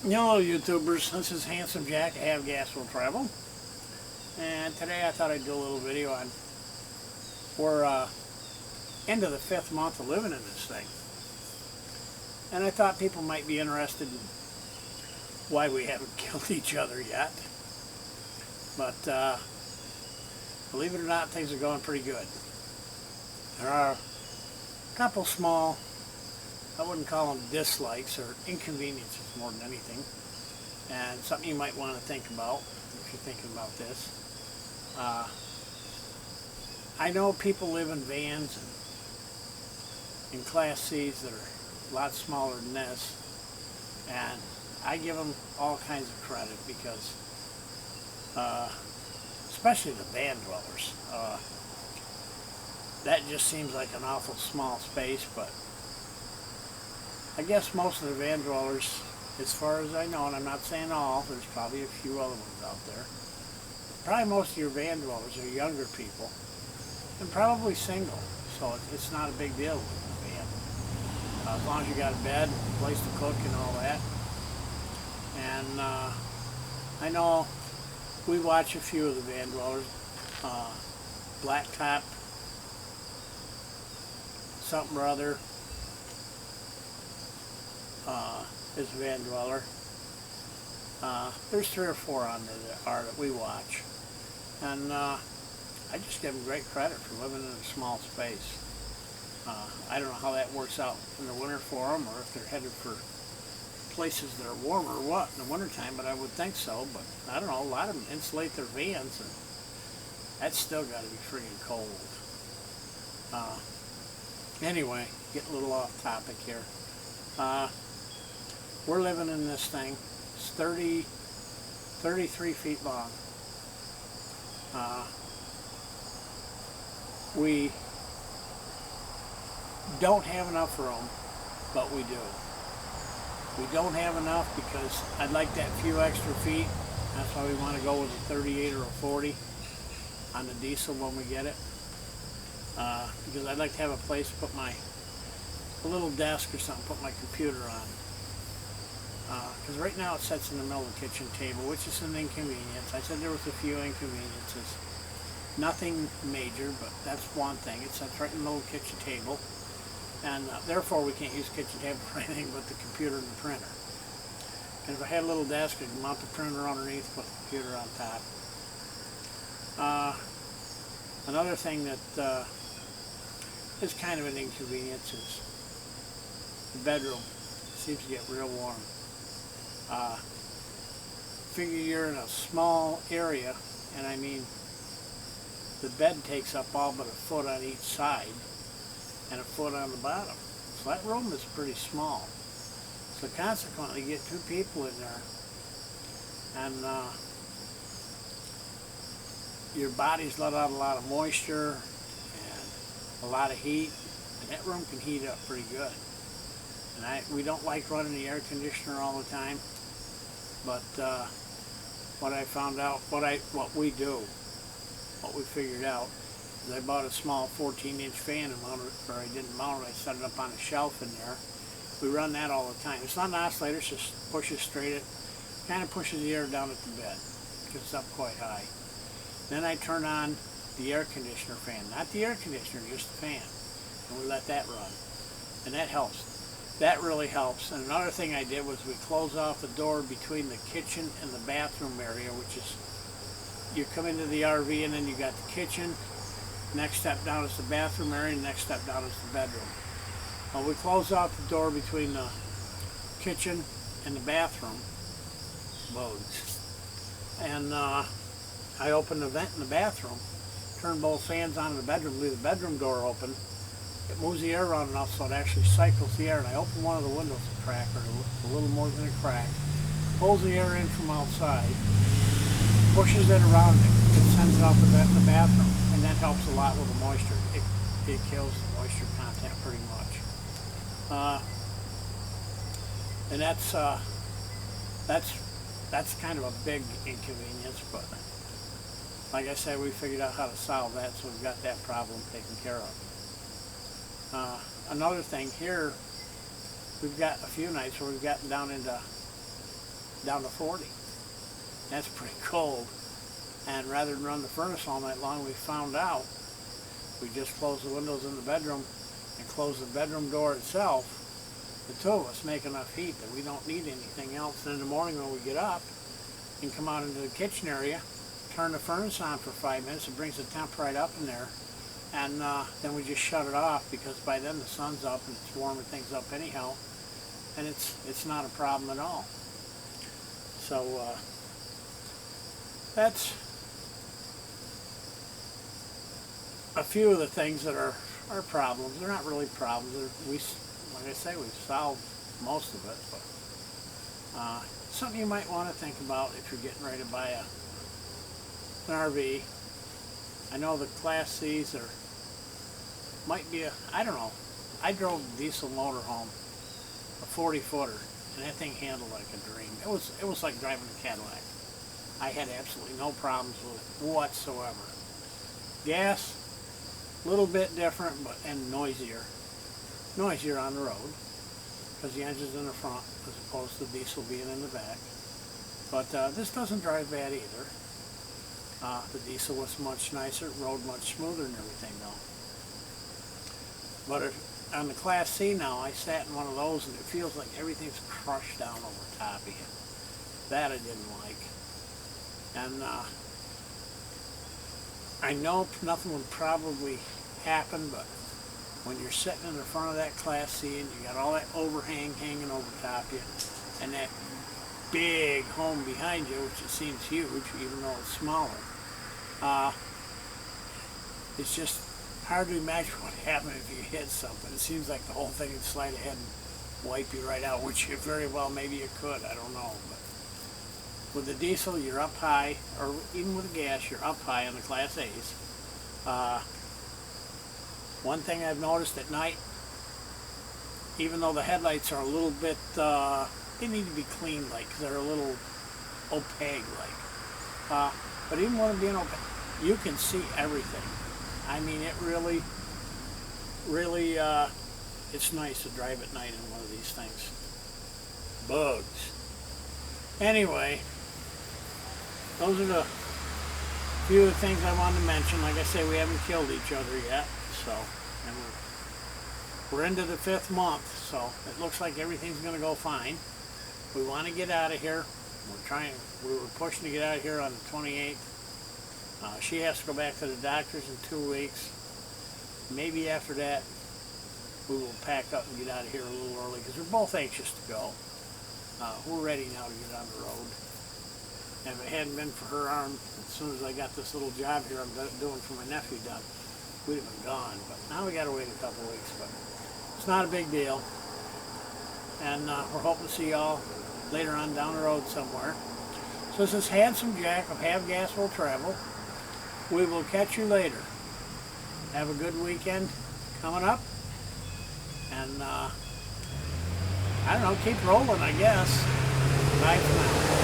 Hello YouTubers, this is Handsome Jack, I Have Gas Will Travel, and today I thought I'd do a little video on, we're into the 5th month of living in this thing, and I thought people might be interested in why we haven't killed each other yet, but believe it or not, things are going pretty good. There are a couple small, I wouldn't call them dislikes or inconveniences more than anything, and something you might want to think about if you're thinking about this. I know people live in vans and in Class C's that are a lot smaller than this, and I give them all kinds of credit because, especially the van dwellers, that just seems like an awful small space, but I guess most of the van dwellers, as far as I know, and I'm not saying all, there's probably a few other ones out there, probably most of your van dwellers are younger people, and probably single, so it's not a big deal with the van. As long as you got a bed, a place to cook and all that. And I know we watch a few of the van dwellers, Blacktop, something or other, is a van dweller. There's 3 or 4 on there that we watch, and I just give them great credit for living in a small space. I don't know how that works out in the winter for them, or if they're headed for places that are warmer or what in the wintertime, but I would think so. But I don't know, a lot of them insulate their vans, and that's still got to be friggin' cold. Anyway, getting a little off topic here. We're living in this thing. It's 33 feet long. We don't have enough room, but we do. We don't have enough because I'd like that few extra feet. That's why we want to go with a 38 or a 40 on the diesel when we get it. Because I'd like to have a place to put a little desk or something, put my computer on. Because right now it sits in the middle of the kitchen table, which is an inconvenience. I said there was a few inconveniences. Nothing major, but that's one thing. It sits right in the middle of the kitchen table, and therefore we can't use the kitchen table for anything but the computer and the printer. And if I had a little desk, I could mount the printer underneath, put the computer on top. Another thing that is kind of an inconvenience is the bedroom. It seems to get real warm. Figure you're in a small area, and I mean the bed takes up all but a foot on each side and a foot on the bottom. So that room is pretty small. So consequently, you get 2 people in there, and your body's let out a lot of moisture and a lot of heat, and that room can heat up pretty good. And we don't like running the air conditioner all the time, but what I found out, what we figured out, is I bought a small 14-inch fan and mounted it, or I didn't mount it, I set it up on a shelf in there. We run that all the time. It's not an oscillator, it just pushes straight, it kind of pushes the air down at the bed, gets up quite high. Then I turn on the air conditioner fan, not the air conditioner, just the fan, and we let that run, and that helps. That really helps. And another thing I did was we close off the door between the kitchen and the bathroom area, which is, you come into the RV and then you got the kitchen, next step down is the bathroom area, and next step down is the bedroom. Well, we close off the door between the kitchen and the bathroom, and I open the vent in the bathroom, turn both fans on in the bedroom, leave the bedroom door open. It moves the air around enough so it actually cycles the air, and I open one of the windows a crack, or a little more than a crack, pulls the air in from outside, pushes it around it sends it off the vent in the bathroom, and that helps a lot with the moisture. It kills the moisture content pretty much. And that's kind of a big inconvenience, but like I said, we figured out how to solve that, so we've got that problem taken care of. Another thing here, we've got a few nights where we've gotten down into down to 40. That's pretty cold. And rather than run the furnace all night long, we found out we just close the windows in the bedroom and close the bedroom door itself. The two of us make enough heat that we don't need anything else. And in the morning when we get up and come out into the kitchen area, turn the furnace on for 5 minutes, it brings the temp right up in there. And then we just shut it off, because by then the sun's up and it's warming things up anyhow. And it's not a problem at all. So that's a few of the things that are problems. They're not really problems. Like I say, we've solved most of it, but something you might want to think about if you're getting ready to buy an RV. I know the Class C's might be I don't know. I drove a diesel motorhome, a 40-footer, and that thing handled like a dream. It was like driving a Cadillac. I had absolutely no problems with it whatsoever. Gas, a little bit different, and noisier on the road, because the engine's in the front as opposed to diesel being in the back. But this doesn't drive bad either. The diesel was much nicer, rode much smoother and everything though. But on the Class C now, I sat in one of those and it feels like everything's crushed down over top of you. That I didn't like. And I know nothing would probably happen, but when you're sitting in the front of that Class C and you got all that overhang hanging over top of you, and that big home behind you, which it seems huge, even though it's smaller, it's just hard to imagine what happened if you hit something. It seems like the whole thing would slide ahead and wipe you right out, which very well maybe it could, I don't know. But with the diesel, you're up high, or even with the gas, you're up high on the Class A's. One thing I've noticed at night, even though the headlights are a little bit, they need to be cleaned, like, because they're a little opaque, like. But even when being opaque, you can see everything. I mean, it really, it's nice to drive at night in one of these things. Bugs. Anyway, those are the few of the things I wanted to mention. Like I say, we haven't killed each other yet, so, and we're into the 5th month, so it looks like everything's going to go fine. We want to get out of here. We were pushing to get out of here on the 28th. She has to go back to the doctor's in 2 weeks. Maybe after that, we will pack up and get out of here a little early, because we're both anxious to go. We're ready now to get on the road. And if it hadn't been for her arm, as soon as I got this little job here I'm doing for my nephew done, we'd have been gone. But now we got to wait a couple weeks, but it's not a big deal. And we're hoping to see y'all later on down the road somewhere. So this is Handsome Jack of Have Gas Will Travel. We will catch you later. Have a good weekend coming up. And I don't know, keep rolling, I guess. Bye for now.